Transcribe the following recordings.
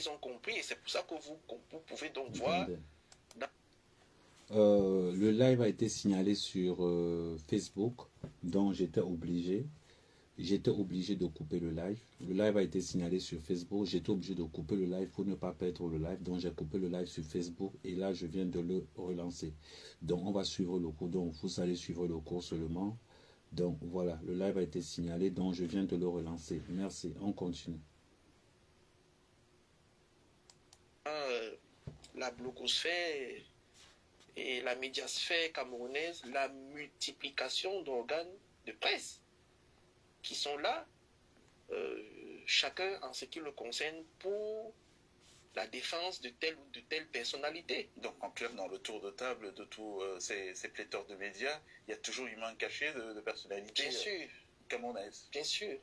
ils ont compris et c'est pour ça que vous pouvez donc voir. Le live a été signalé sur Facebook, donc j'étais obligé de couper le live. Le live a été signalé sur Facebook, j'étais obligé de couper le live pour ne pas perdre le live, donc j'ai coupé le live sur Facebook et là je viens de le relancer. Donc on va suivre le cours, donc vous allez suivre le cours seulement. Donc voilà, le live a été signalé, donc je viens de le relancer. Merci, on continue. La blogosphère et la médiasphère camerounaise, la multiplication d'organes de presse qui sont là, chacun en ce qui le concerne pour la défense de telle ou de telle personnalité. Donc en clair, dans le tour de table de tous ces pléthores de médias, il y a toujours une main cachée de personnalités bien sûr, camerounaises. Bien sûr,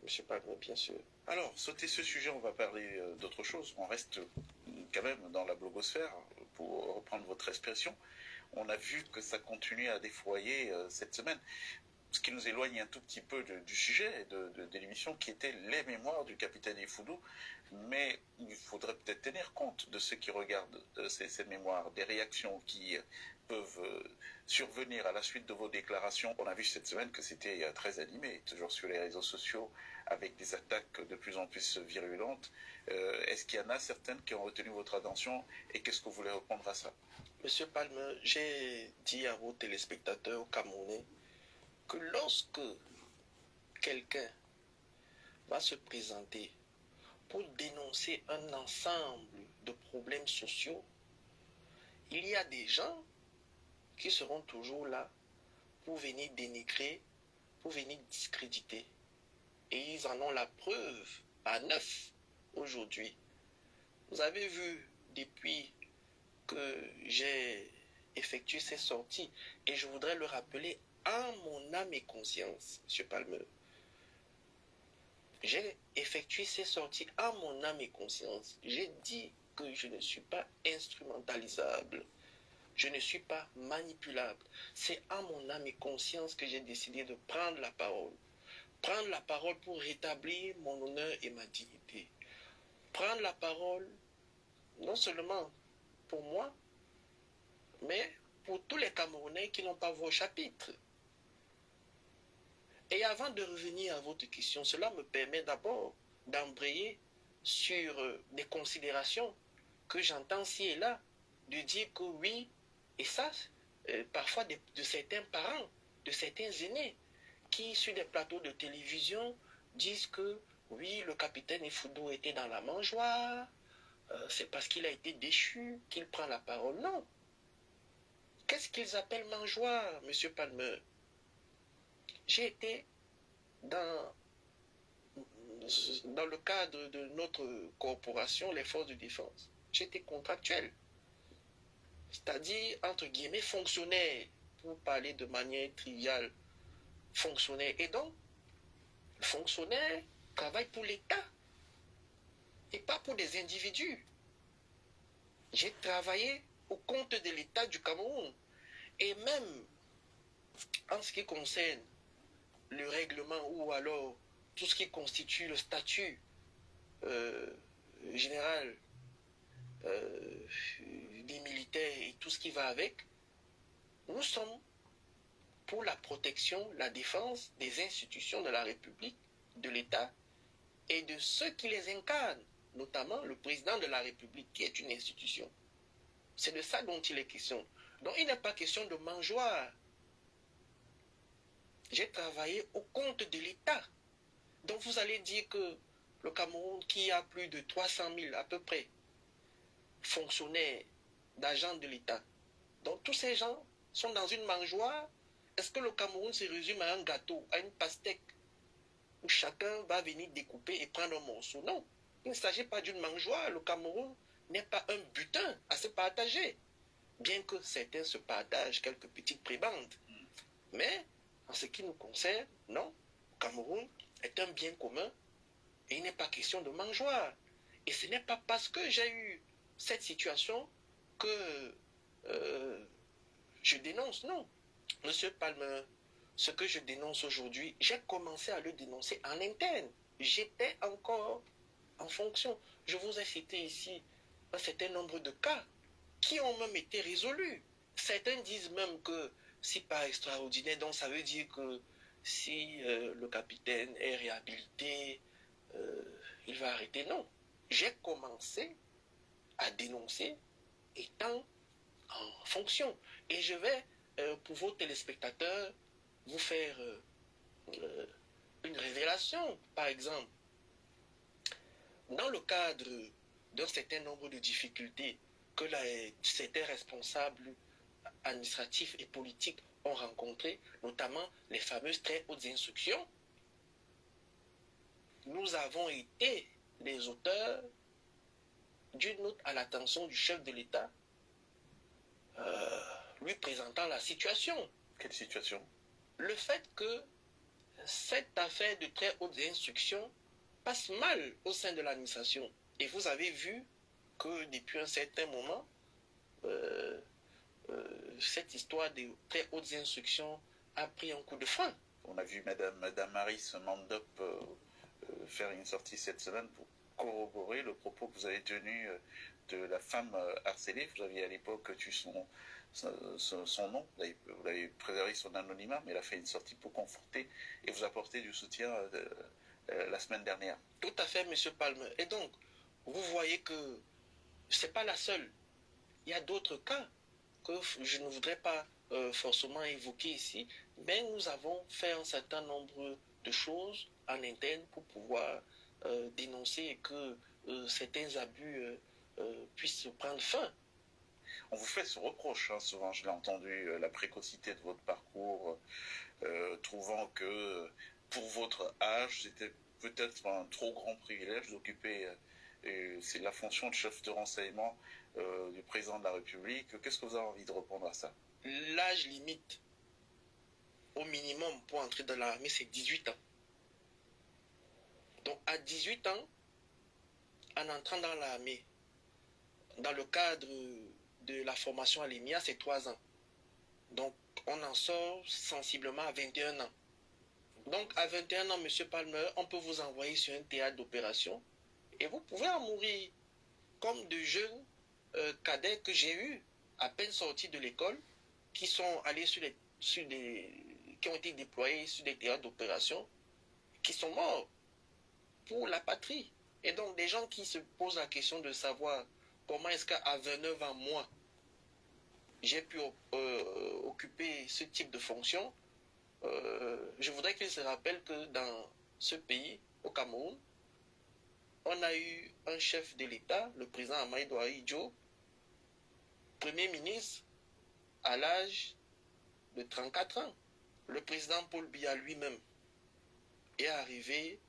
M. Palmer, bien sûr. Alors, sauter ce sujet, on va parler d'autre chose. On reste quand même dans la blogosphère, pour reprendre votre expression. On a vu que ça continue à défoyer cette semaine. Ce qui nous éloigne un tout petit peu du sujet de l'émission, qui était les mémoires du capitaine Ifoudou. Mais il faudrait peut-être tenir compte de ceux qui regardent ces mémoires, des réactions qui peuvent survenir à la suite de vos déclarations. On a vu cette semaine que c'était très animé, toujours sur les réseaux sociaux, avec des attaques de plus en plus virulentes. Est-ce qu'il y en a certaines qui ont retenu votre attention et qu'est-ce que vous voulez répondre à ça? Monsieur Palmer, j'ai dit à vos téléspectateurs camerounais que lorsque quelqu'un va se présenter pour dénoncer un ensemble de problèmes sociaux, il y a des gens qui seront toujours là pour venir dénigrer, pour venir discréditer. Et ils en ont la preuve à neuf aujourd'hui. Vous avez vu depuis que j'ai effectué ces sorties, et je voudrais le rappeler en mon âme et conscience, M. Palmer. J'ai effectué ces sorties en mon âme et conscience. J'ai dit que je ne suis pas instrumentalisable. Je ne suis pas manipulable. C'est en mon âme et conscience que j'ai décidé de prendre la parole. Prendre la parole pour rétablir mon honneur et ma dignité. Prendre la parole non seulement pour moi, mais pour tous les Camerounais qui n'ont pas vos chapitres. Et avant de revenir à votre question, cela me permet d'abord d'embrayer sur des considérations que j'entends ci et là, de dire que oui, et ça, parfois de certains parents, de certains aînés, qui sur des plateaux de télévision disent que oui, le capitaine Ifoudou était dans la mangeoire, c'est parce qu'il a été déchu qu'il prend la parole. Non. Qu'est-ce qu'ils appellent mangeoire, M. Palmer? J'ai été dans le cadre de notre corporation, les forces de défense. J'étais contractuel. C'est-à-dire, entre guillemets, fonctionnaire, pour parler de manière triviale, fonctionnaire. Et donc, le fonctionnaire travaille pour l'État et pas pour des individus. J'ai travaillé au compte de l'État du Cameroun. Et même en ce qui concerne le règlement ou alors tout ce qui constitue le statut général des militaires et tout ce qui va avec, nous sommes pour la protection, la défense des institutions de la République, de l'État et de ceux qui les incarnent, notamment le président de la République qui est une institution. C'est de ça dont il est question. Donc il n'est pas question de mangeoire. J'ai travaillé au compte de l'État. Donc vous allez dire que le Cameroun, qui a plus de 300 000 à peu près fonctionnaires, d'agents de l'État, donc tous ces gens sont dans une mangeoire. Est-ce que le Cameroun se résume à un gâteau, à une pastèque, où chacun va venir découper et prendre un morceau? Non, il ne s'agit pas d'une mangeoire. Le Cameroun n'est pas un butin à se partager, bien que certains se partagent quelques petites prébendes. Mais en ce qui nous concerne, non, le Cameroun est un bien commun et il n'est pas question de mangeoire. Et ce n'est pas parce que j'ai eu cette situation que je dénonce, non. Monsieur Palmer, ce que je dénonce aujourd'hui, j'ai commencé à le dénoncer en interne. J'étais encore en fonction. Je vous ai cité ici un certain nombre de cas qui ont même été résolus. Certains disent même que si par extraordinaire, donc ça veut dire que si le capitaine est réhabilité, il va arrêter. Non. J'ai commencé à dénoncer étant en fonction. Et je vais, pour vos téléspectateurs, vous faire une révélation. Par exemple, dans le cadre d'un certain nombre de difficultés que certains responsables administratifs et politiques ont rencontrées, notamment les fameuses très hautes instructions, nous avons été les auteurs d'une note à l'attention du chef de l'État lui présentant la situation. Quelle situation? Le fait que cette affaire de très hautes instructions passe mal au sein de l'administration. Et vous avez vu que depuis un certain moment, cette histoire de très hautes instructions a pris un coup de frein. On a vu Madame Maris Mandop faire une sortie cette semaine pour corroborer le propos que vous avez tenu de la femme harcelée. Vous aviez à l'époque tué son nom, vous avez préservé son anonymat, mais elle a fait une sortie pour conforter et vous apporter du soutien la semaine dernière. Tout à fait, M. Palmer. Et donc, vous voyez que ce n'est pas la seule. Il y a d'autres cas que je ne voudrais pas forcément évoquer ici, mais nous avons fait un certain nombre de choses en interne pour pouvoir dénoncer et que certains abus puissent prendre fin. On vous fait ce reproche, hein, souvent je l'ai entendu, la précocité de votre parcours, trouvant que pour votre âge, c'était peut-être un trop grand privilège d'occuper c'est la fonction de chef de renseignement du président de la République. Qu'est-ce que vous avez envie de répondre à ça? L'âge limite au minimum pour entrer dans l'armée, c'est 18 ans. Donc à 18 ans, en entrant dans l'armée, dans le cadre de la formation à l'EMIA, c'est 3 ans. Donc on en sort sensiblement à 21 ans. Donc à 21 ans, M. Palmer, on peut vous envoyer sur un théâtre d'opération et vous pouvez en mourir comme de jeunes cadets que j'ai eus à peine sortis de l'école qui sont allés qui ont été déployés sur des théâtres d'opération, qui sont morts pour la patrie. Et donc des gens qui se posent la question de savoir comment est-ce qu'à 29 ans, moi, j'ai pu occuper ce type de fonction, je voudrais qu'ils se rappellent que dans ce pays, au Cameroun, on a eu un chef de l'État, le président Ahmadou Ahidjo, Premier ministre à l'âge de 34 ans. Le président Paul Biya lui-même est arrivé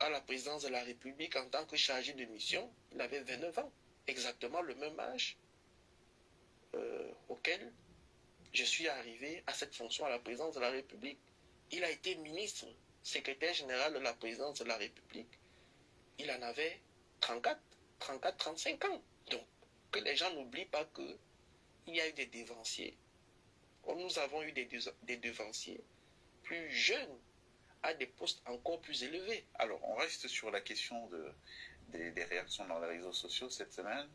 à la présidence de la République en tant que chargé de mission. Il avait 29 ans, exactement le même âge auquel je suis arrivé à cette fonction à la présidence de la République. Il a été ministre, secrétaire général de la présidence de la République. Il en avait 34-35 ans. Donc, que les gens n'oublient pas qu'il y a eu des dévanciers. Nous avons eu des devanciers plus jeunes à des postes encore plus élevés. Alors, on reste sur la question des réactions dans les réseaux sociaux cette semaine.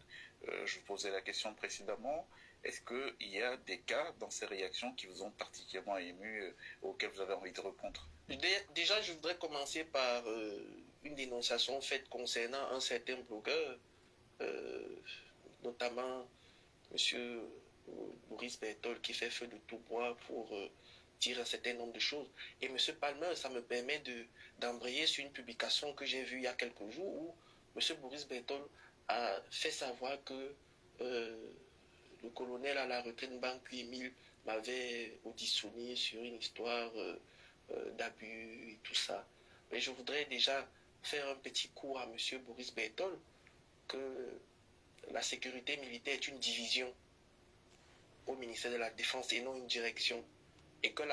Je vous posais la question précédemment. Est-ce qu'il y a des cas dans ces réactions qui vous ont particulièrement ému, auxquels vous avez envie de répondre? Déjà, je voudrais commencer par une dénonciation faite concernant un certain blogueur, notamment M. Boris Bertol, qui fait feu de tout bois pour dire un certain nombre de choses. Et M. Palmer, ça me permet d'embrayer sur une publication que j'ai vue il y a quelques jours où M. Boris Bertol a fait savoir que le colonel à la retraite Banque Emile m'avait auditionné sur une histoire d'abus et tout ça. Mais je voudrais déjà faire un petit cours à M. Boris Bertol que la sécurité militaire est une division au ministère de la Défense et non une direction. Et que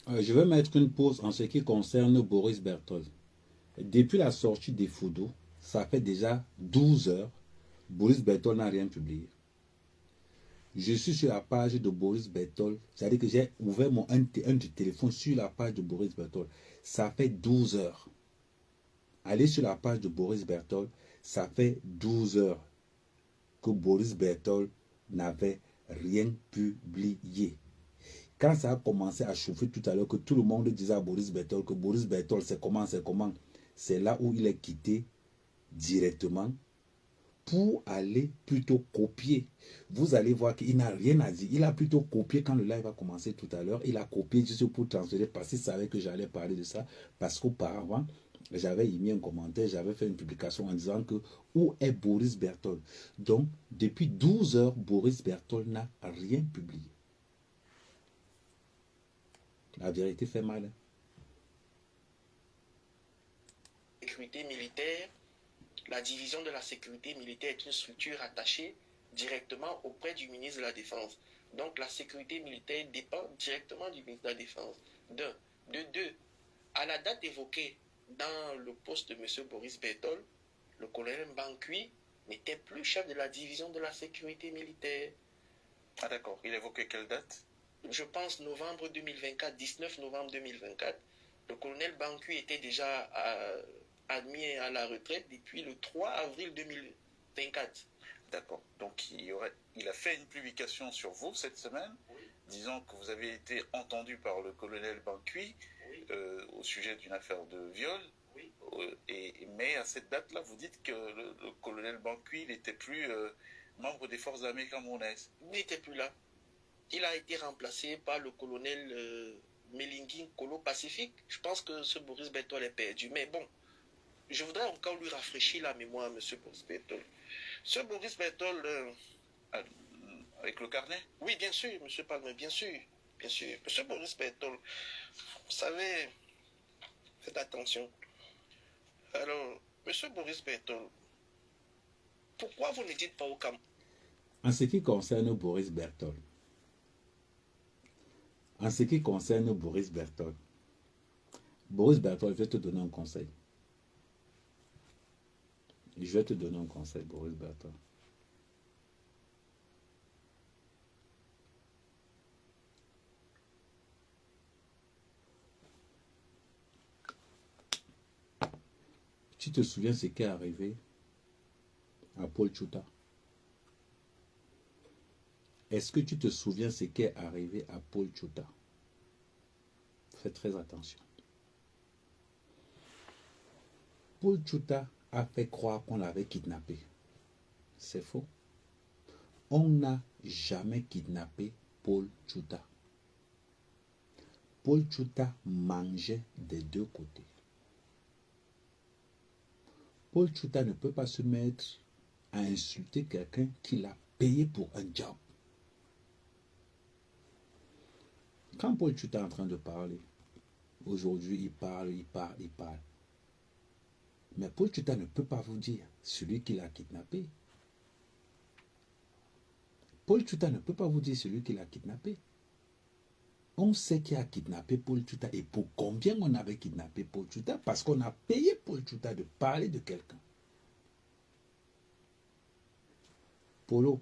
je vais mettre une pause en ce qui concerne Boris Bertol. Depuis la sortie des photos, ça fait déjà 12 heures, Boris Bertol n'a rien publié. Je suis sur la page de Boris Bertol, c'est-à-dire que j'ai ouvert un téléphone sur la page de Boris Bertol. Ça fait 12 heures. Allez sur la page de Boris Berthold, ça fait 12 heures que Boris Berthold n'avait rien publié. Quand ça a commencé à chauffer tout à l'heure, que tout le monde disait à Boris Berthold que Boris Berthold, c'est comment, c'est là où il est quitté directement pour aller plutôt copier. Vous allez voir qu'il n'a rien à dire. Il a plutôt copié quand le live a commencé tout à l'heure. Il a copié juste pour transférer parce qu'il savait que j'allais parler de ça. Parce qu'auparavant, j'avais émis un commentaire, j'avais fait une publication en disant que où est Boris Berthold? Donc, depuis 12 heures, Boris Berthold n'a rien publié. La vérité fait mal. Hein? Sécurité militaire, la division de la sécurité militaire est une structure attachée directement auprès du ministre de la Défense. Donc la sécurité militaire dépend directement du ministre de la Défense. D'un. De deux, à la date évoquée dans le poste de M. Boris Berthold, le colonel Bankui n'était plus chef de la division de la sécurité militaire. Ah d'accord, il évoquait quelle date? Je pense novembre 2024, 19 novembre 2024. Le colonel Bankui était déjà admis à la retraite depuis le 3 avril 2024. D'accord. Donc il a fait une publication sur vous cette semaine, oui, disant que vous avez été entendu par le colonel Bankui, oui, au sujet d'une affaire de viol. Oui. Mais à cette date-là, vous dites que le colonel Bankui n'était plus membre des forces armées camerounaises. Il n'était plus là. Il a été remplacé par le colonel Melingin Kolo Pacifique. Je pense que ce Boris Berthold est perdu. Mais bon, je voudrais encore lui rafraîchir la mémoire, M. Boris Berthold. Ce Boris Berthold... avec le carnet? Oui, bien sûr, M. Palmer, bien sûr. Bien sûr. M. Boris Berthold, vous savez, faites attention. Alors, M. Boris Berthold, pourquoi vous ne dites pas au Cameroun? En ce qui concerne Boris Berthold, je vais te donner un conseil. Boris Berthold. Tu te souviens ce qui est arrivé à Paul Tchouta? Est-ce que tu te souviens ce qui est arrivé à Paul Tchouta? Fais très attention. Paul Tchouta a fait croire qu'on l'avait kidnappé. C'est faux. On n'a jamais kidnappé Paul Tchouta. Paul Tchouta mangeait des deux côtés. Paul Tchouta ne peut pas se mettre à insulter quelqu'un qui l'a payé pour un job. Quand Paul Tchouta est en train de parler, aujourd'hui il parle. Mais Paul Tchouta ne peut pas vous dire celui qui l'a kidnappé. Paul Tchouta ne peut pas vous dire celui qui l'a kidnappé. On sait qui a kidnappé Paul Tchouta et pour combien on avait kidnappé Paul Tchouta parce qu'on a payé Paul Tchouta de parler de quelqu'un. Polo,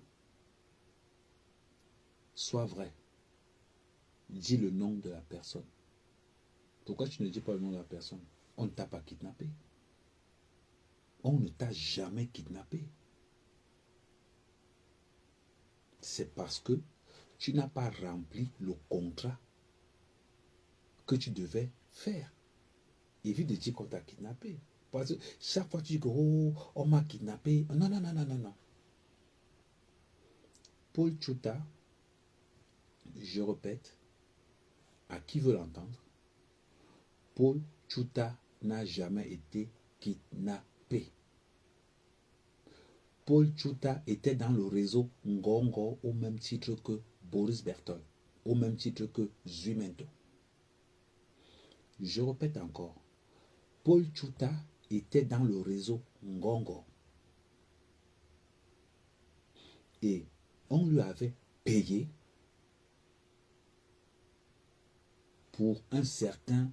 sois vrai. Dis le nom de la personne. Pourquoi tu ne dis pas le nom de la personne? On ne t'a pas kidnappé. On ne t'a jamais kidnappé. C'est parce que tu n'as pas rempli le contrat que tu devais faire. Évite de dire qu'on t'a kidnappé. Parce que chaque fois tu dis que oh, on m'a kidnappé. Non. Paul Tchouta, je répète, à qui veut l'entendre, Paul Tchouta n'a jamais été kidnappé. Paul Tchouta était dans le réseau Ngongo au même titre que Boris Berthold, au même titre que Zuimento. Je répète encore, Paul Tchouta était dans le réseau Ngongo. Et on lui avait payé pour un certain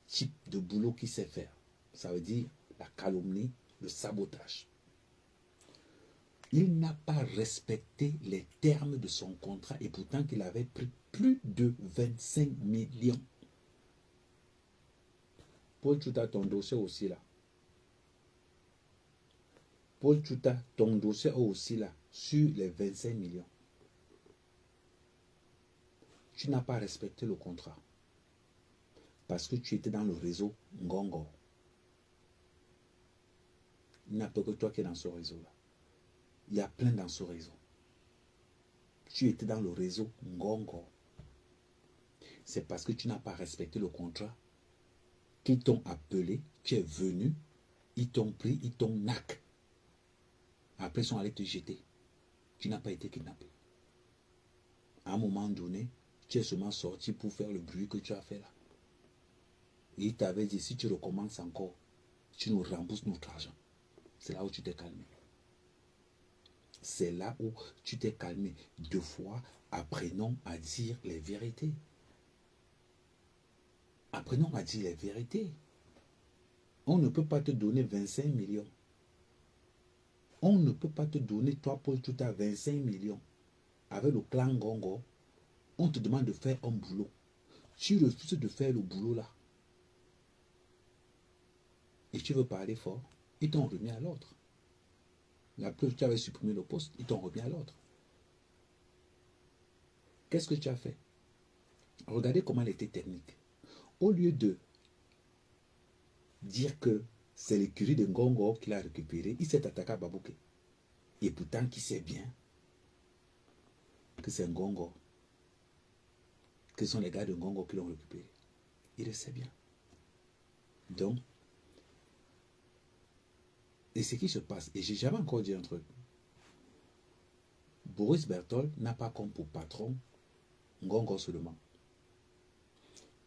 type de boulot qu'il sait faire. Ça veut dire la calomnie, le sabotage. Il n'a pas respecté les termes de son contrat et pourtant qu'il avait pris plus de 25 millions. Paul Tchouta, ton dossier aussi là. Paul Tchouta, ton dossier est aussi là, sur les 25 millions. Tu n'as pas respecté le contrat. Parce que tu étais dans le réseau Ngongo. Il n'y a pas que toi qui es dans ce réseau-là. Il y a plein dans ce réseau. Tu étais dans le réseau Ngongo. C'est parce que tu n'as pas respecté le contrat qu'ils t'ont appelé, tu es venu, ils t'ont pris, ils t'ont nac. Après, ils sont allés te jeter. Tu n'as pas été kidnappé. À un moment donné, tu es seulement sorti pour faire le bruit que tu as fait là. Et il t'avait dit, si tu recommences encore, tu nous rembourses notre argent. C'est là où tu t'es calmé. C'est là où tu t'es calmé. 2 fois, apprenons à dire les vérités. Apprenons à dire les vérités. On ne peut pas te donner 25 millions. On ne peut pas te donner, toi, Paul Tchouta, 25 millions. Avec le clan Ngongo, on te demande de faire un boulot. Tu refuses de faire le boulot là. Et tu veux parler fort, ils t'ont remis à l'ordre. La preuve, tu avais supprimé le poste, ils t'ont remis à l'ordre. Qu'est-ce que tu as fait? Regardez comment elle était technique. Au lieu de dire que c'est l'écurie de Ngongo qui l'a récupéré, il s'est attaqué à Babouké. Et pourtant, qui sait bien que c'est Ngongo, que ce sont les gars de Ngongo qui l'ont récupéré. Il le sait bien. Donc, et ce qui se passe, et j'ai jamais encore dit un truc, Boris Berthold n'a pas comme pour patron Ngongo seulement.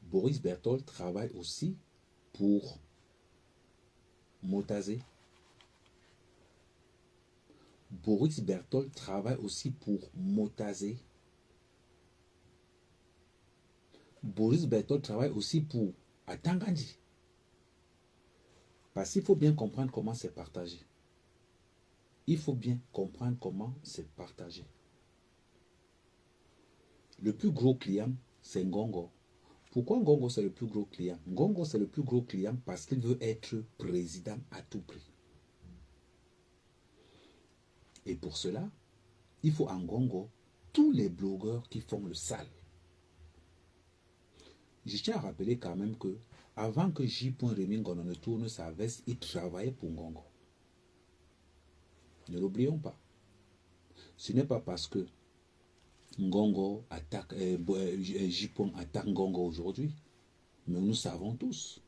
Boris Berthold travaille aussi pour Motazé. Boris Berthold travaille aussi pour Motazé. Boris Berthold travaille aussi pour Atangandi. Parce qu'il faut bien comprendre comment c'est partagé. Il faut bien comprendre comment c'est partagé. Le plus gros client, c'est Ngongo. Pourquoi Ngongo c'est le plus gros client? Ngongo c'est le plus gros client parce qu'il veut être président à tout prix. Et pour cela, il faut en Ngongo tous les blogueurs qui font le sale. Je tiens à rappeler quand même que avant que J. Rémy Ngondo ne tourne sa veste, il travaillait pour Ngongo. Ne l'oublions pas. Ce n'est pas parce que Ngongo attaque, J. attaque Ngongo aujourd'hui, mais nous savons tous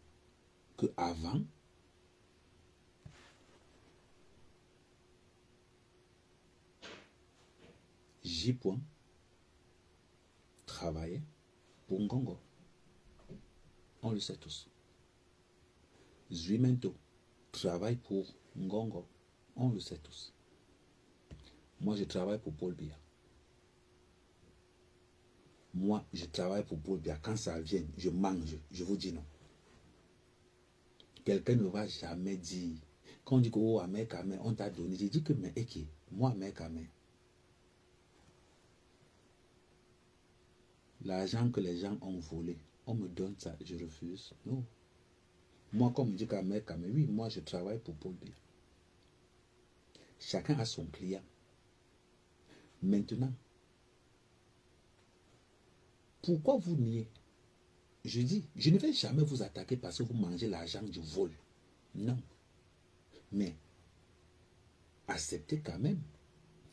que avant, J. travaillait pour Ngongo. On le sait tous. Zuimento travaille pour Ngongo. On le sait tous. Moi, je travaille pour Paul Biya. Moi, je travaille pour Paul Biya. Quand ça vient, je mange. Je vous dis non. Quelqu'un ne va jamais dire. Quand on dit que oh, Amek, on t'a donné, je dis que mais ok, moi, Amek, l'argent que les gens ont volé, on me donne ça, je refuse. Non. Moi, comme on me dit qu'Amek, oui, moi, je travaille pour Paul Biya. Chacun a son client. Maintenant, pourquoi vous niez? Je dis, je ne vais jamais vous attaquer parce que vous mangez l'argent du vol. Non. Mais, acceptez quand même.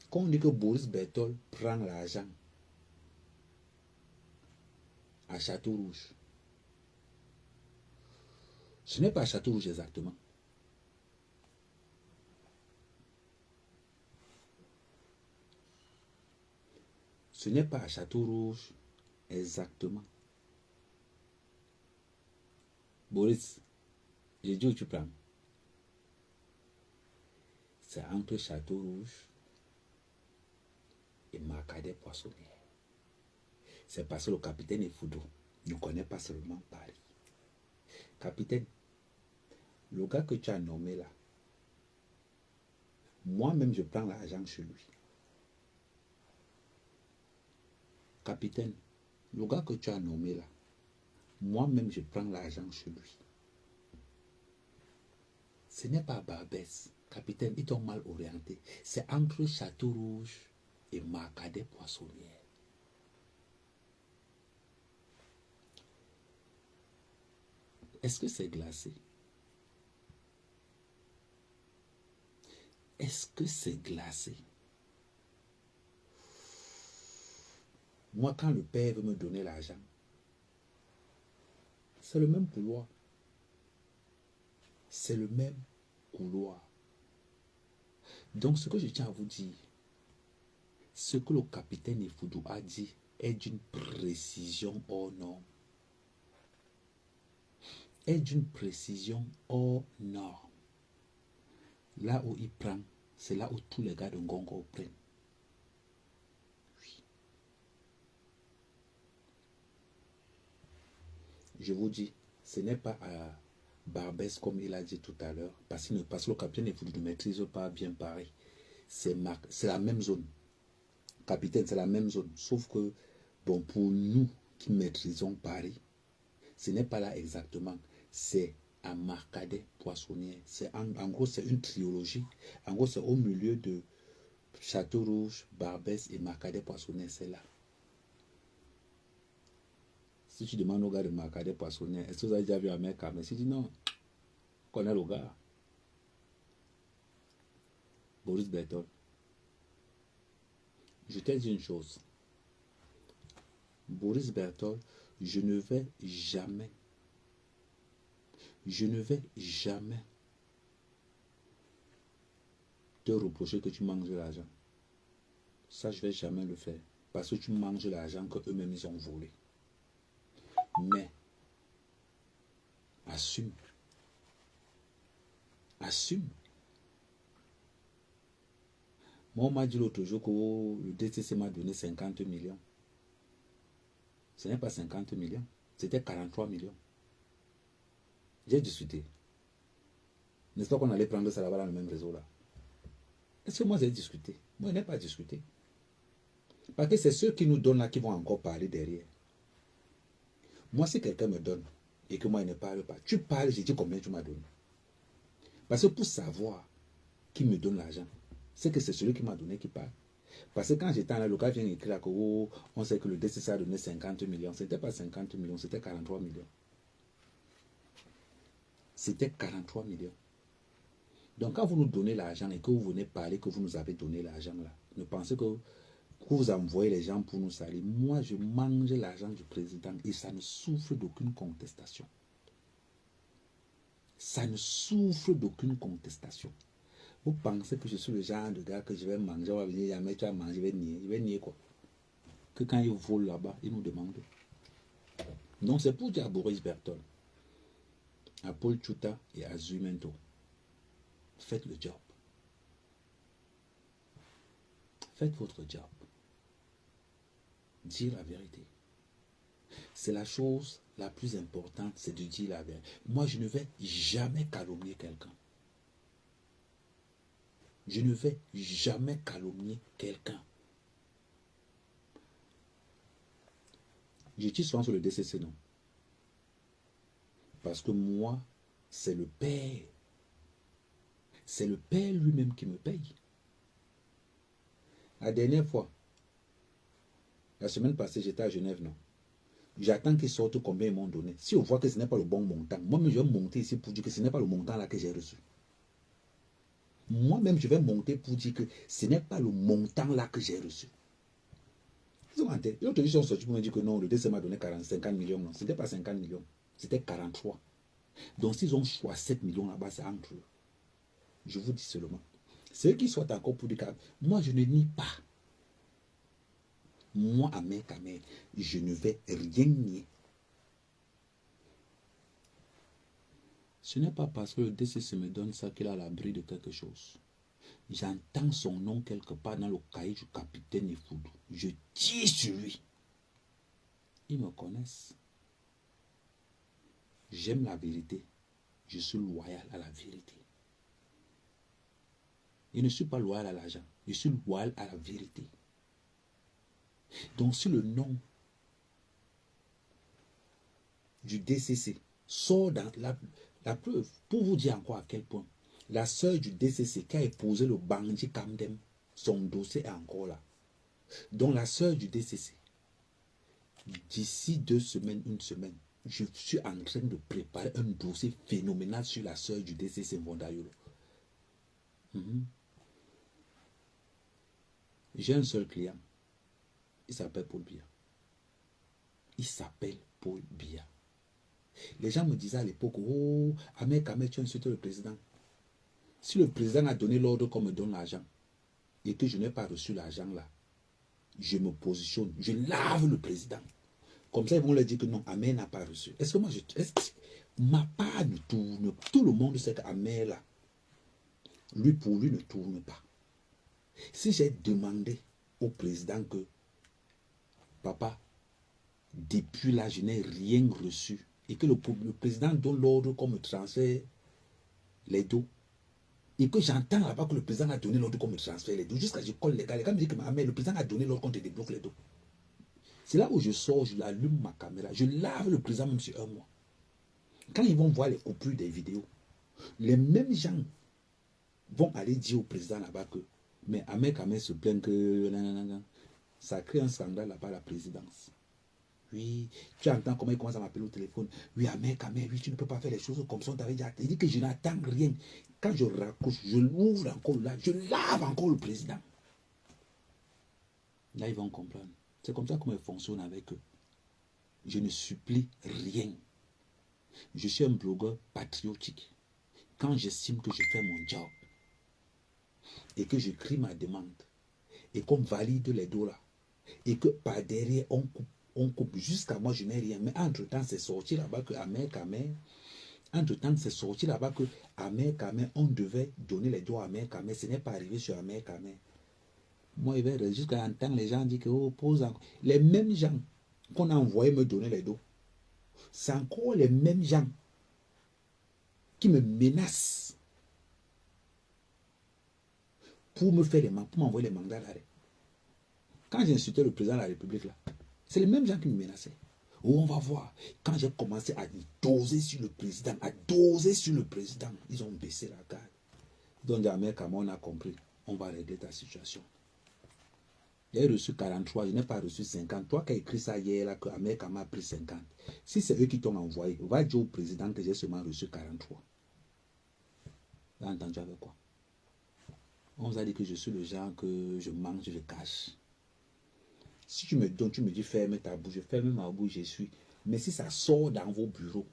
Quand on dit que Boris Berthold prend l'argent à Château-Rouge, ce n'est pas à Château-Rouge exactement. Ce n'est pas à Château-Rouge exactement. Boris, j'ai dit où tu prends. C'est entre Château-Rouge et Marcadet Poissonnière. C'est parce que le capitaine Efoudou ne connaît pas seulement Paris. Capitaine, le gars que tu as nommé là, moi-même je prends l'argent chez lui. Capitaine, le gars que tu as nommé là, moi-même je prends l'argent chez lui. Ce n'est pas Barbès. Capitaine, ils t'ont mal orienté. C'est entre Château Rouge et Marcadet Poissonnière. Est-ce que c'est glacé? Est-ce que c'est glacé? Moi, quand le père veut me donner l'argent, c'est le même couloir. C'est le même couloir. Donc, ce que je tiens à vous dire, ce que le capitaine Ifoudou a dit est d'une précision hors norme. Est d'une précision hors norme. Là où il prend, c'est là où tous les gars de Ngongo prennent. Oui. Je vous dis, ce n'est pas à Barbès comme il a dit tout à l'heure, parce que le capitaine Ifoudou ne maîtrise pas bien Paris. C'est la même zone. Capitaine, c'est la même zone. Sauf que, bon, pour nous qui maîtrisons Paris, ce n'est pas là exactement. C'est à Marcadet Poissonnière. En gros, c'est une trilogie. En gros, c'est au milieu de Château Rouge, Barbès et Marcadet Poissonnière. C'est là. Si tu demandes au gars de Marcadet Poissonnière, est-ce que vous avez déjà vu un mec à mais si tu dis non, on connaît le gars. Boris Berthold. Je t'ai dit une chose. Boris Berthold, je ne vais jamais te reprocher que tu manges de l'argent. Ça, je ne vais jamais le faire. Parce que tu manges l'argent qu'eux-mêmes ils ont volé. Mais, assume. Assume. Moi, on m'a dit l'autre jour que le DTC m'a donné 50 millions. Ce n'est pas 50 millions. C'était 43 millions. J'ai discuté. N'est-ce pas qu'on allait prendre ça là-bas dans le même réseau là? Est-ce que moi j'ai discuté? Moi je n'ai pas discuté. Parce que c'est ceux qui nous donnent là qui vont encore parler derrière. Moi si quelqu'un me donne et que moi il ne parle pas, tu parles, je dis combien tu m'as donné. Parce que pour savoir qui me donne l'argent, c'est que c'est celui qui m'a donné qui parle. Parce que quand j'étais là, le gars vient écrire que on sait que le DCC a donné 50 millions. Ce n'était pas 50 millions, c'était 43 millions. C'était 43 millions. Donc quand vous nous donnez l'argent et que vous venez parler que vous nous avez donné l'argent là, ne pensez que vous envoyez les gens pour nous salir. Moi, je mange l'argent du président et ça ne souffre d'aucune contestation. Ça ne souffre d'aucune contestation. Vous pensez que je suis le genre de gars que je vais manger, on va venir, mais tu vas manger, je vais nier quoi? Que quand ils volent là-bas, ils nous demandent. Donc c'est pour dire à Boris Berthold, à Paul Tchouta et à Zumento, faites le job. Faites votre job. Dire la vérité. C'est la chose la plus importante, c'est de dire la vérité. Moi, je ne vais jamais calomnier quelqu'un. Je ne vais jamais calomnier quelqu'un. Je tire souvent sur le DCC, non? Parce que moi, c'est le Père. C'est le Père lui-même qui me paye. La dernière fois, la semaine passée, j'étais à Genève, non? J'attends qu'ils sortent combien ils m'ont donné. Si on voit que ce n'est pas le bon montant, moi-même, je vais monter ici pour dire que ce n'est pas le montant là que j'ai reçu. Moi-même, je vais monter pour dire que ce n'est pas le montant là que j'ai reçu. L'autre jour, ils sont sortis pour me dire que non, le DC m'a donné 50 millions. Non, ce n'était pas 50 millions, c'était 43. Donc, s'ils ont choisi 7 millions là-bas, c'est entre eux. Je vous dis seulement. Ceux qui sont encore pour dire que moi, je ne nie pas. Moi, à mes camés, je ne vais rien nier. Ce n'est pas parce que le DCC me donne ça qu'il a l'abri de quelque chose. J'entends son nom quelque part dans le cahier du capitaine Ifoudou. Je tire sur lui. Ils me connaissent. J'aime la vérité. Je suis loyal à la vérité. Je ne suis pas loyal à l'argent. Je suis loyal à la vérité. Donc si le nom du DCC sort dans la preuve, pour vous dire encore à quel point La sœur du DCC qui a épousé le bandit Kamdem, son dossier est encore là. Donc la sœur du DCC, d'ici 2 semaines, 1 semaine, je suis en train de préparer un dossier phénoménal sur la sœur du DCC Mbondayolo. J'ai un seul client. Il s'appelle Paul Biya. Il s'appelle Paul Biya. Les gens me disaient à l'époque, oh, Ahmed Kamel, tu insultes le président. Si le président a donné l'ordre qu'on me donne l'argent et que je n'ai pas reçu l'argent là, je me positionne, je lave le président. Comme ça, ils vont leur dire que non, Ahmed n'a pas reçu. Est-ce que moi, ma part ne tourne pas. Tout le monde sait qu'Ahmed là, lui pour lui ne tourne pas. Si j'ai demandé au président que, papa, depuis là, je n'ai rien reçu, et que le président donne l'ordre qu'on me transfère les dos, et que j'entends là-bas que le président a donné l'ordre qu'on me transfère les dos, jusqu'à ce que je colle les gars me disent que le président a donné l'ordre qu'on te débloque les dos. C'est là où je sors, je allume ma caméra, je lave le président même sur 1 mois. Quand ils vont voir les coupures des vidéos, les mêmes gens vont aller dire au président là-bas que, mais Ahmed Kamel se plaint que ça crée un scandale là-bas à la présidence. Oui, tu entends comment il commence à m'appeler au téléphone. Oui, Ahmed Kamel, oui, tu ne peux pas faire les choses comme ça. Il dit que je n'attends rien. Quand je raccroche, je l'ouvre encore là, je lave encore le président. Là, ils vont comprendre. C'est comme ça qu'on fonctionne avec eux. Je ne supplie rien. Je suis un blogueur patriotique. Quand j'estime que je fais mon job et que j'écris ma demande et qu'on valide les dollars et que par derrière on coupe jusqu'à moi je n'ai rien. Mais entre-temps, c'est sorti là-bas que Ahmed Kamel, entre-temps, c'est sorti là-bas que Ahmed Kamel, on devait donner les doigts à Ahmed Kamel. Ce n'est pas arrivé sur Ahmed Kamel. Moi, il va jusqu'à entendre les gens dire que oh, pose encore. Les mêmes gens qu'on a envoyé me donner les dos, c'est encore les mêmes gens qui me menacent pour me faire pour m'envoyer les mandats d'arrêt. Quand j'ai insulté le président de la République là, c'est les mêmes gens qui me menaçaient. Oh, on va voir. Quand j'ai commencé à doser sur le président, ils ont baissé la garde. Donc, Ahmed Kamel, on a compris. On va régler ta situation. J'ai reçu 43, je n'ai pas reçu 50. Toi qui as écrit ça hier, là, que Ahmed Kamel a pris 50. Si c'est eux qui t'ont envoyé, va dire au président que j'ai seulement reçu 43. Tu as entendu avec quoi? On vous a dit que je suis le genre que je mange, je cache. Si tu me donnes, tu me dis ferme ta bouche, je ferme ma bouche, je suis. Mais si ça sort dans vos bureaux,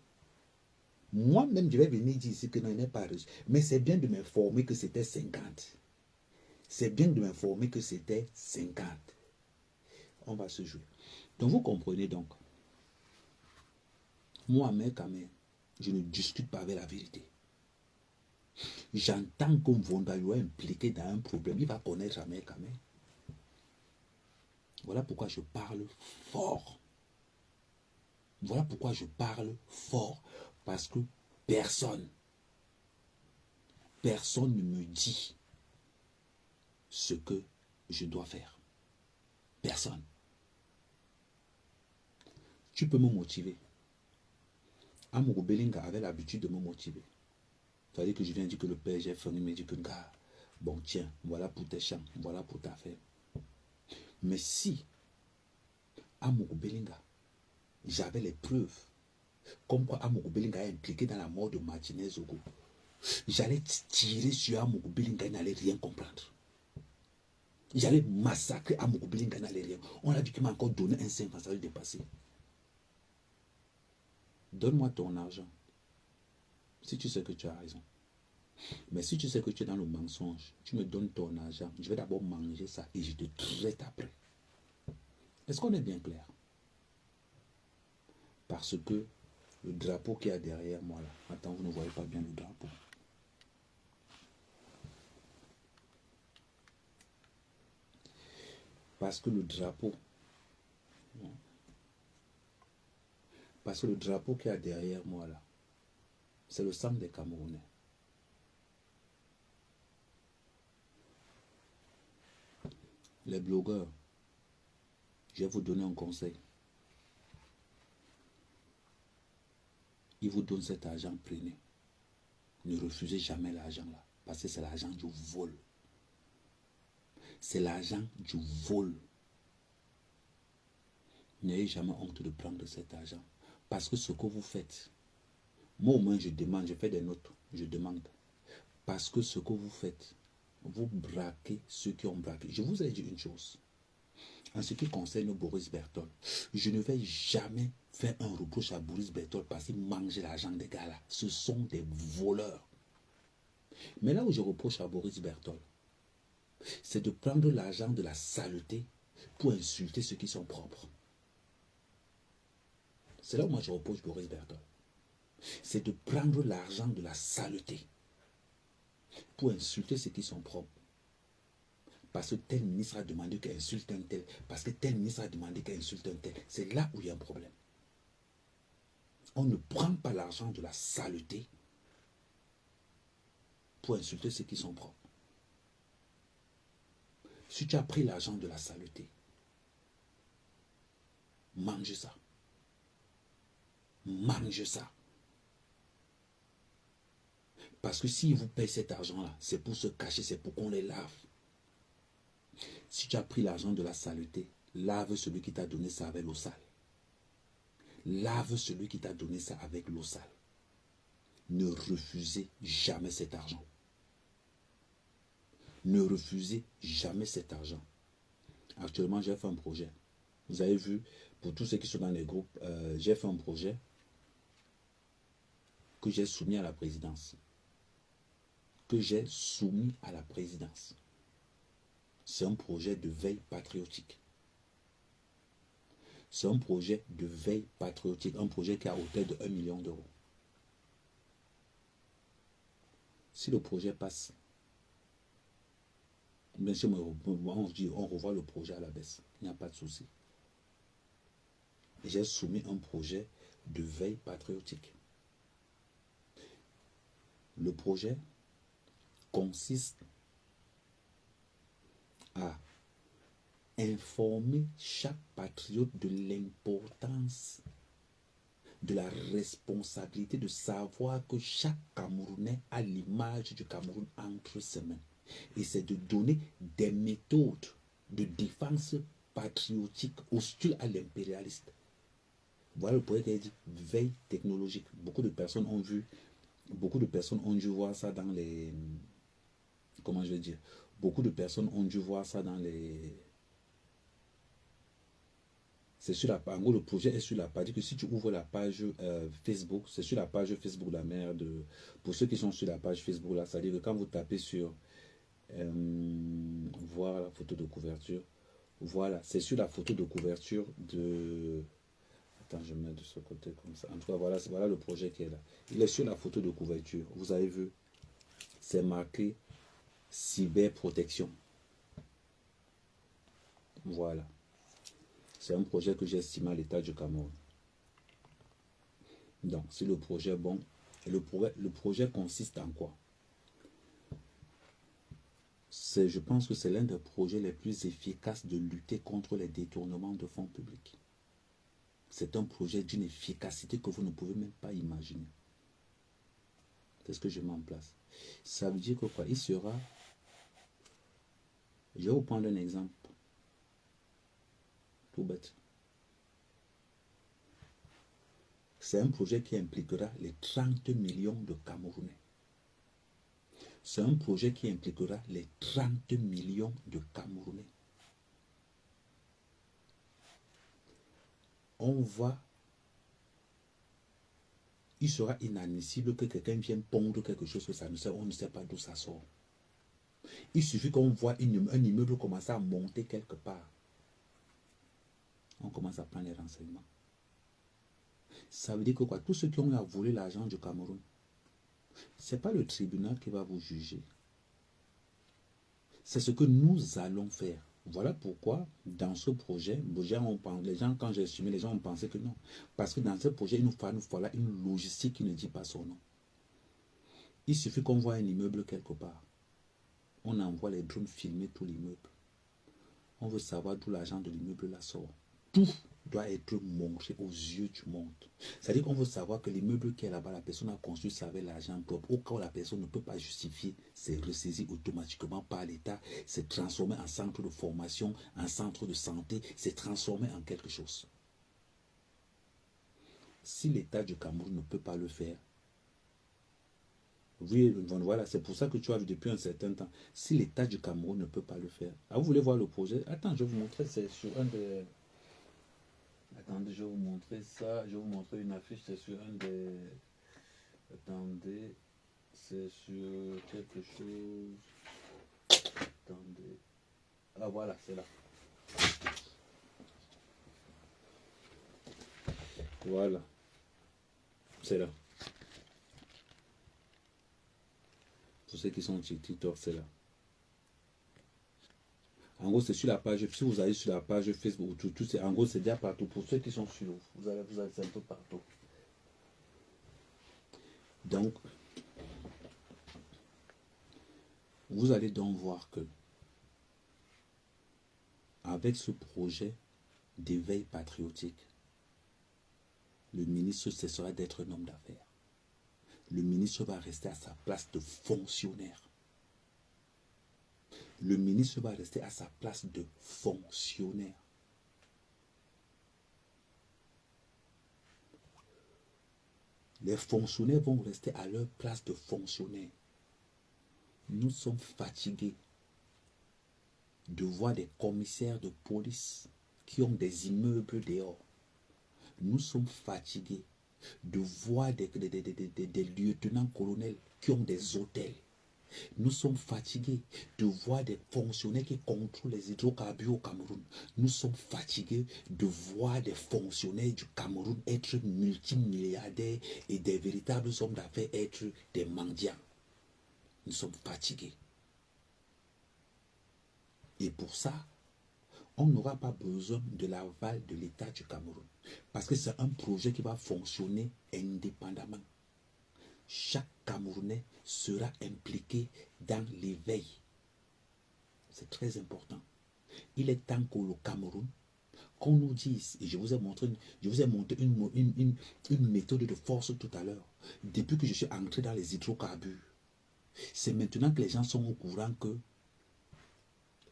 moi-même, je vais venir dire ici que non, il n'est pas reçu. Mais c'est bien de m'informer que c'était 50. C'est bien de m'informer que c'était 50. On va se jouer. Donc, vous comprenez donc. Moi, Ahmed Kamel, je ne discute pas avec la vérité. J'entends qu'on va lui impliqué dans un problème. Il va connaître Ahmed Kamel. Voilà pourquoi je parle fort. Voilà pourquoi je parle fort. Parce que personne ne me dit ce que je dois faire. Personne. Tu peux me motiver. Amourou Belinga avait l'habitude de me motiver. Il fallait que je vienne dire que le père, j'ai fait, il me dit que gars, bon tiens, voilà pour tes champs, voilà pour ta ferme. Mais si Amourou Belinga, j'avais les preuves, comme quoi Amourou Belinga est impliqué dans la mort de Martinez Zogo, j'allais tirer sur Amourou Belinga, il n'allait rien comprendre. J'allais massacrer Amourou Belinga, il n'allait rien. On a dit qu'il m'a encore donné un 5 ans, ça va dépasser. Donne-moi ton argent. Si tu sais que tu as raison. Mais si tu sais que tu es dans le mensonge, tu me donnes ton argent, je vais d'abord manger ça et je te traite après. Est-ce qu'on est bien clair? Parce que le drapeau qui est derrière moi là, attends, vous ne voyez pas bien le drapeau. Parce que le drapeau qui est derrière moi là, c'est le sang des Camerounais. Les blogueurs, je vais vous donner un conseil. Ils vous donnent cet argent, prenez. Ne refusez jamais l'argent là. Parce que c'est l'argent du vol. C'est l'argent du vol. N'ayez jamais honte de prendre cet argent. Parce que ce que vous faites, moi au moins je demande, je fais des notes, je demande. Parce que ce que vous faites, vous braquez ceux qui ont braqué. Je vous ai dit une chose. En ce qui concerne Boris Berthold, je ne vais jamais faire un reproche à Boris Berthold parce qu'il mange l'argent des gars là. Ce sont des voleurs. Mais là où je reproche à Boris Berthold, c'est de prendre l'argent de la saleté pour insulter ceux qui sont propres. C'est là où moi je reproche Boris Berthold. C'est de prendre l'argent de la saleté pour insulter ceux qui sont propres. Parce que tel ministre a demandé qu'elle insulte un tel. Parce que tel ministre a demandé qu'elle insulte un tel. C'est là où il y a un problème. On ne prend pas l'argent de la saleté pour insulter ceux qui sont propres. Si tu as pris l'argent de la saleté, mange ça. Mange ça. Parce que s'ils vous payent cet argent-là, c'est pour se cacher, c'est pour qu'on les lave. Si tu as pris l'argent de la saleté, lave celui qui t'a donné ça avec l'eau sale. Lave celui qui t'a donné ça avec l'eau sale. Ne refusez jamais cet argent. Ne refusez jamais cet argent. Actuellement, j'ai fait un projet. Vous avez vu, pour tous ceux qui sont dans les groupes, j'ai fait un projet que j'ai soumis à la présidence. Que j'ai soumis à la présidence. C'est un projet de veille patriotique. C'est un projet de veille patriotique. Un projet qui a hauteur de 1 million d'euros. Si le projet passe, bien sûr, on revoit le projet à la baisse. Il n'y a pas de souci. J'ai soumis un projet de veille patriotique. Le projet consiste à informer chaque patriote de l'importance, de la responsabilité de savoir que chaque Camerounais a l'image du Cameroun entre ses mains. Et c'est de donner des méthodes de défense patriotique hostiles à l'impérialiste. Voilà le projet qui est dit veille technologique. Beaucoup de personnes ont dû voir ça dans les... Comment je vais dire? Beaucoup de personnes ont dû voir ça dans les... C'est sur la page. En gros, le projet est sur la page. Que si tu ouvres la page Facebook, c'est sur la page Facebook la mère de... Pour ceux qui sont sur la page Facebook, là, c'est-à-dire que quand vous tapez sur voir la photo de couverture, voilà, c'est sur la photo de couverture de... Attends, je mets de ce côté comme ça. En tout cas, voilà le projet qui est là. Il est sur la photo de couverture. Vous avez vu, c'est marqué cyberprotection. Voilà. C'est un projet que j'ai estimé à l'État du Cameroun. Donc, si le projet est bon, et le projet consiste en quoi? Je pense que c'est l'un des projets les plus efficaces de lutter contre les détournements de fonds publics. C'est un projet d'une efficacité que vous ne pouvez même pas imaginer. C'est ce que je mets en place. Ça veut dire que quoi? Il sera... Je vais vous prendre un exemple. Tout bête. C'est un projet qui impliquera les 30 millions de Camerounais. C'est un projet qui impliquera les 30 millions de Camerounais. Il sera inadmissible que quelqu'un vienne pondre quelque chose que ça ne sait, on ne sait pas d'où ça sort. Il suffit qu'on voit un immeuble commencer à monter quelque part. On commence à prendre les renseignements. Ça veut dire que quoi? Tous ceux qui ont volé l'argent du Cameroun, ce n'est pas le tribunal qui va vous juger. C'est ce que nous allons faire. Voilà pourquoi, dans ce projet, les gens, quand j'ai assumé, les gens ont pensé que non. Parce que dans ce projet, il nous fallait une logistique qui ne dit pas son nom. Il suffit qu'on voit un immeuble quelque part. On envoie les drones filmer tout l'immeuble. On veut savoir d'où l'argent de l'immeuble là sort. Tout doit être montré aux yeux du monde. C'est-à-dire qu'on veut savoir que l'immeuble qui est là-bas, la personne a construit ça avec l'argent propre. Au cas où la personne ne peut pas justifier, c'est ressaisi automatiquement par l'État, c'est transformé en centre de formation, en centre de santé, c'est transformé en quelque chose. Si l'État du Cameroun ne peut pas le faire, oui, voilà, c'est pour ça que tu as vu depuis un certain temps. Si l'État du Cameroun ne peut pas le faire, ah, vous voulez voir le projet? Attends, je vais vous montrer, c'est sur un des... Attendez, je vais vous montrer ça. Je vais vous montrer une affiche, c'est sur un des... Attendez, c'est sur quelque chose... Attendez... Ah voilà, c'est là. Voilà. C'est là. Pour ceux qui sont sur TikTok, c'est là. En gros, c'est sur la page. Si vous allez sur la page Facebook, tout, en gros, c'est déjà partout. Pour ceux qui sont sur, vous allez c'est un peu partout. Donc, vous allez donc voir que avec ce projet d'éveil patriotique, le ministre cessera d'être un homme d'affaires. Le ministre va rester à sa place de fonctionnaire. Le ministre va rester à sa place de fonctionnaire. Les fonctionnaires vont rester à leur place de fonctionnaire. Nous sommes fatigués de voir des commissaires de police qui ont des immeubles dehors. Nous sommes fatigués de voir des lieutenants-colonels qui ont des hôtels. Nous sommes fatigués de voir des fonctionnaires qui contrôlent les hydrocarbures au Cameroun. Nous sommes fatigués de voir des fonctionnaires du Cameroun être multimilliardaires et des véritables hommes d'affaires être des mendiants. Nous sommes fatigués. Et pour ça, on n'aura pas besoin de l'aval de l'État du Cameroun. Parce que c'est un projet qui va fonctionner indépendamment. Chaque Camerounais sera impliqué dans l'éveil. C'est très important. Il est temps qu'au Cameroun, qu'on nous dise, et je vous ai montré une méthode de force tout à l'heure, depuis que je suis entré dans les hydrocarbures. C'est maintenant que les gens sont au courant que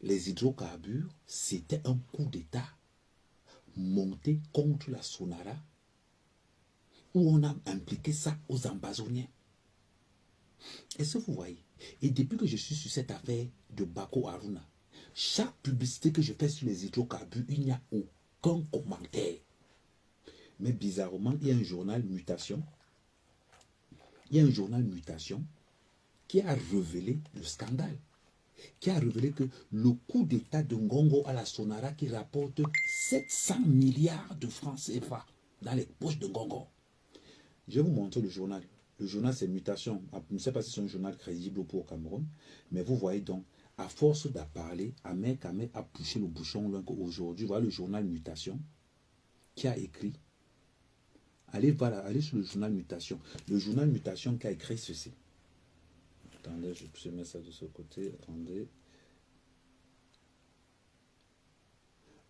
les hydrocarbures, c'était un coup d'État monté contre la Sonara, où on a impliqué ça aux Ambazoniens. Est-ce que vous voyez? Et depuis que je suis sur cette affaire de Bako Haruna, chaque publicité que je fais sur les hydrocarbures, il n'y a aucun commentaire. Mais bizarrement, il y a un journal Mutation. Il y a un journal Mutation qui a révélé le scandale. Qui a révélé que le coup d'État de Ngongo à la Sonara qui rapporte 700 milliards de francs CFA dans les poches de Ngongo. Je vais vous montrer le journal. Le journal, c'est Mutation. Je ne sais pas si c'est un journal crédible pour le Cameroun, mais vous voyez donc, à force d'en parler, Ahmed Kamé a poussé le bouchon loin qu'aujourd'hui, voilà le journal Mutation qui a écrit. Allez sur le journal Mutation. Le journal Mutation qui a écrit ceci. Attendez, je mets ça de ce côté. Attendez.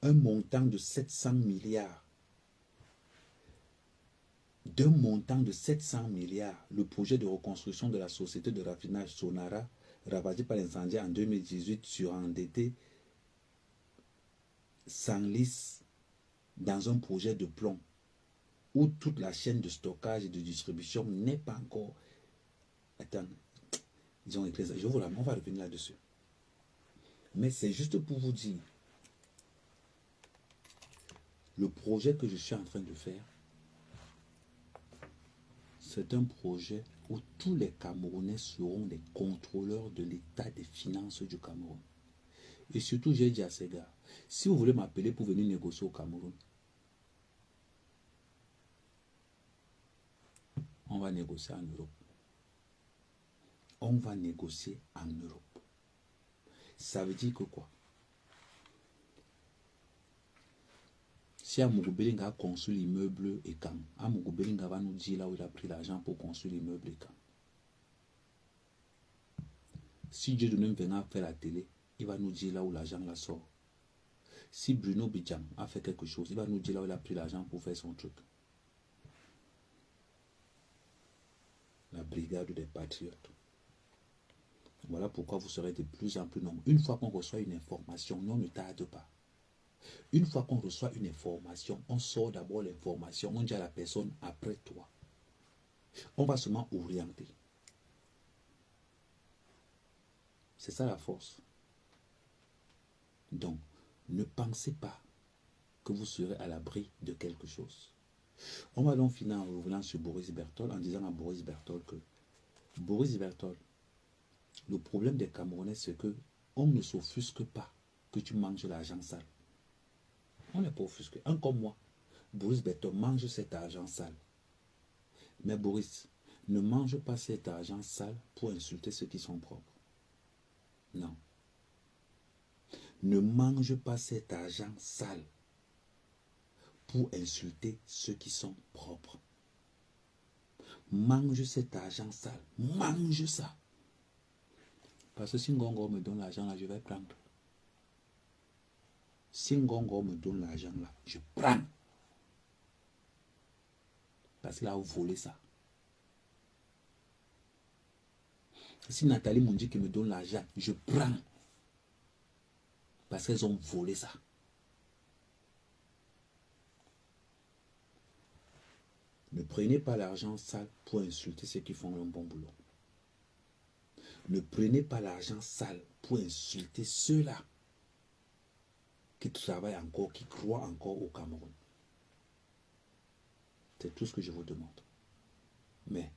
Un montant de 700 milliards. D'un montant de 700 milliards, le projet de reconstruction de la société de raffinage Sonara, ravagé par l'incendie en 2018, surendetté, s'enlise dans un projet de plomb où toute la chaîne de stockage et de distribution n'est pas encore... Attends, ils ont écrit ça. On va revenir là-dessus. Mais c'est juste pour vous dire, le projet que je suis en train de faire, c'est un projet où tous les Camerounais seront les contrôleurs de l'état des finances du Cameroun. Et surtout, j'ai dit à ces gars, si vous voulez m'appeler pour venir négocier au Cameroun, on va négocier en Europe. On va négocier en Europe. Ça veut dire que quoi? Si Amougou-Belinga a construit l'immeuble Ekan, Amougou-Belinga va nous dire là où il a pris l'argent pour construire l'immeuble Ekan. Si Dieu de nous vient faire la télé, il va nous dire là où l'argent la sort. Si Bruno Bidjam a fait quelque chose, il va nous dire là où il a pris l'argent pour faire son truc. La brigade des patriotes. Voilà pourquoi vous serez de plus en plus nombreux. Une fois qu'on reçoit une information, non, ne tarde pas. Une fois qu'on reçoit une information, on sort d'abord l'information, on dit à la personne après toi. On va seulement orienter. C'est ça la force. Donc, ne pensez pas que vous serez à l'abri de quelque chose. On va donc finir en revenant sur Boris Berthold en disant à Boris Berthold que Boris Berthold, le problème des Camerounais, c'est que on ne s'offusque pas que tu manges l'argent sale. On n'est pas offusqué. Un comme moi, Boris Berthold mange cet argent sale. Mais Boris, ne mange pas cet argent sale pour insulter ceux qui sont propres. Non. Ne mange pas cet argent sale pour insulter ceux qui sont propres. Mange cet argent sale. Mange ça. Parce que si Ngongo me donne l'argent là, je vais prendre. Si Ngongo me donne l'argent là, je prends. Parce qu'il a volé ça. Si Nathalie m'a dit qu'il me donne l'argent, je prends. Parce qu'elles ont volé ça. Ne prenez pas l'argent sale pour insulter ceux qui font un bon boulot. Ne prenez pas l'argent sale pour insulter ceux-là qui travaillent encore, qui croient encore au Cameroun. C'est tout ce que je vous demande. Mais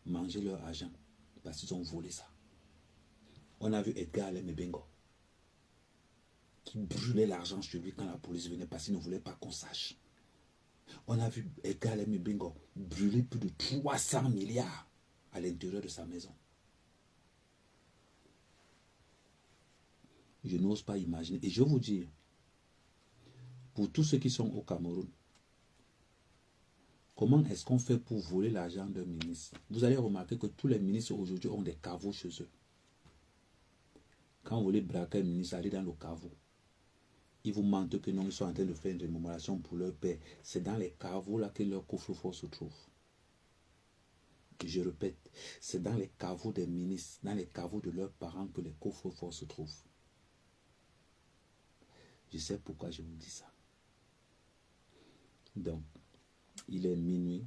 mangez leur argent parce qu'ils ont volé ça. On a vu Edgar Alem Bengo qui brûlait l'argent sur lui quand la police venait parce qu'il ne voulait pas qu'on sache. On a vu Edgar Alem Bengo brûler plus de 300 milliards à l'intérieur de sa maison. Je n'ose pas imaginer. Et je vous dis, pour tous ceux qui sont au Cameroun, comment est-ce qu'on fait pour voler l'argent d'un ministre? Vous allez remarquer que tous les ministres aujourd'hui ont des caveaux chez eux. Quand vous voulez braquer un ministre, allez dans le caveau. Ils vous mentent que non, ils sont en train de faire une rémunération pour leur père. C'est dans les caveaux là que leur coffre-fort se trouve. Je répète, c'est dans les caveaux des ministres, dans les caveaux de leurs parents que les coffres-forts se trouvent. Je sais pourquoi je vous dis ça. Donc, il est minuit.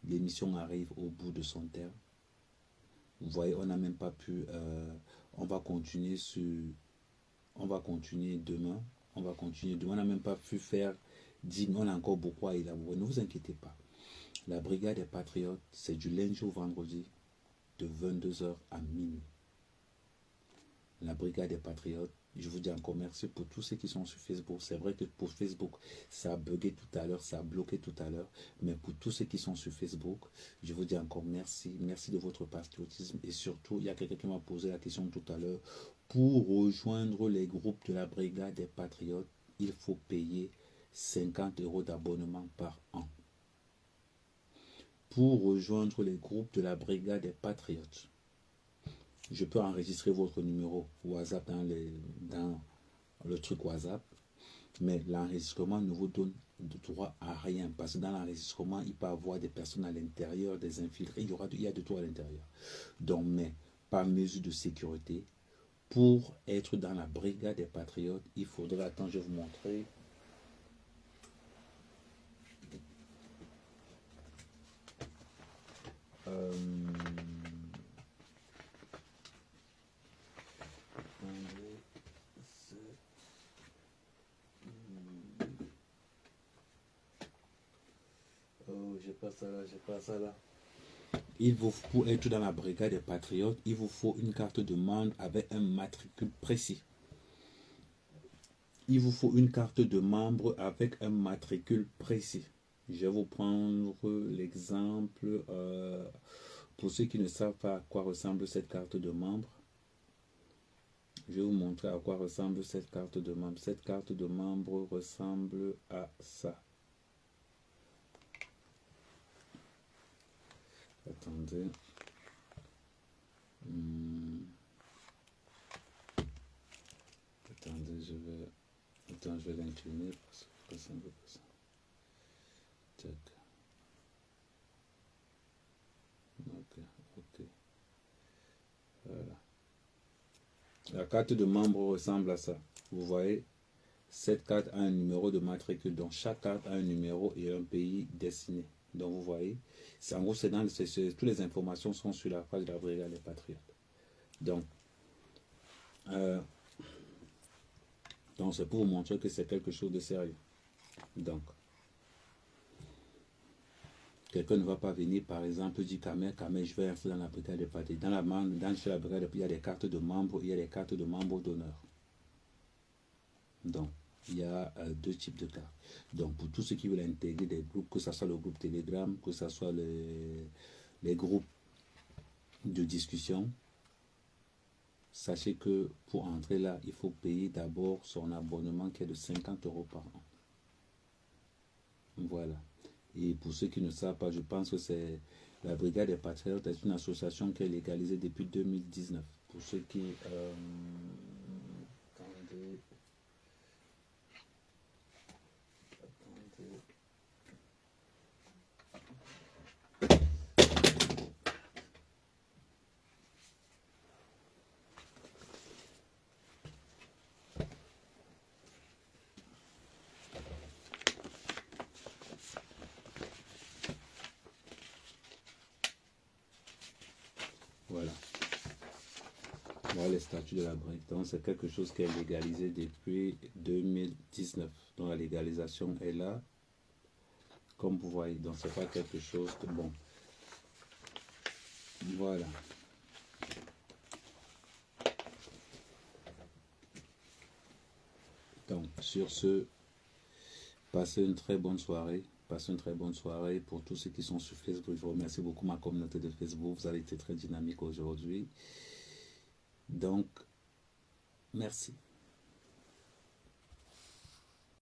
L'émission arrive au bout de son terme. Vous voyez, on n'a même pas pu... on va continuer demain. On n'a même pas pu faire 10. On a encore beaucoup à élaborer. Ne vous inquiétez pas. La brigade des patriotes, c'est du lundi au vendredi de 22h à minuit. La brigade des patriotes, je vous dis encore merci pour tous ceux qui sont sur Facebook. C'est vrai que pour Facebook, ça a bugué tout à l'heure, ça a bloqué tout à l'heure. Mais pour tous ceux qui sont sur Facebook, je vous dis encore merci. Merci de votre patriotisme. Et surtout, il y a quelqu'un qui m'a posé la question tout à l'heure. Pour rejoindre les groupes de la brigade des patriotes, il faut payer 50 € d'abonnement par an. Pour rejoindre les groupes de la brigade des patriotes, je peux enregistrer votre numéro WhatsApp dans le truc WhatsApp, mais l'enregistrement ne vous donne de droit à rien, parce que dans l'enregistrement, il peut y avoir des personnes à l'intérieur, des infiltrés, il y a de tout à l'intérieur. Donc, mais par mesure de sécurité, pour être dans la brigade des patriotes, il faudrait, attends, je vais vous montrer. J'ai pas ça là. Il vous faut, pour être dans la brigade des patriotes, il vous faut une carte de membre avec un matricule précis. Il vous faut une carte de membre avec un matricule précis. Je vais vous prendre l'exemple pour ceux qui ne savent pas à quoi ressemble cette carte de membre. Je vais vous montrer à quoi ressemble cette carte de membre. Cette carte de membre ressemble à ça. Attendez. Attendez, je vais... Attends, je vais l'incliner parce que c'est un peu plus ça. Tac. Ok, ok. Voilà. La carte de membre ressemble à ça. Vous voyez, cette carte a un numéro de matricule. Donc chaque carte a un numéro et un pays destiné. Donc vous voyez, en gros, toutes les informations sont sur la page de la Brigade des Patriotes. Donc c'est pour vous montrer que c'est quelque chose de sérieux. Donc, quelqu'un ne va pas venir, par exemple, dire Kamel, je vais entrer dans la Brigade des Patriotes. Chez la Brigade, il y a des cartes de membres, il y a des cartes de membres d'honneur. Donc, il y a deux types de cartes. Donc, pour tous ceux qui veulent intégrer des groupes, que ce soit le groupe Telegram, que ce soit les groupes de discussion, sachez que pour entrer là, il faut payer d'abord son abonnement qui est de 50 € par an. Voilà. Et pour ceux qui ne savent pas, je pense que c'est la Brigade des Patriotes est une association qui est légalisée depuis 2019. Pour ceux qui... attendez. Voilà. Voilà les statuts de la Brigade. Donc c'est quelque chose qui est légalisé depuis 2019. Donc la légalisation est là. Comme vous voyez, donc c'est pas quelque chose de bon. Voilà. Donc sur ce, passez une très bonne soirée. Passez une très bonne soirée. Pour tous ceux qui sont sur Facebook, je vous remercie beaucoup ma communauté de Facebook. Vous avez été très dynamique aujourd'hui. Donc, merci.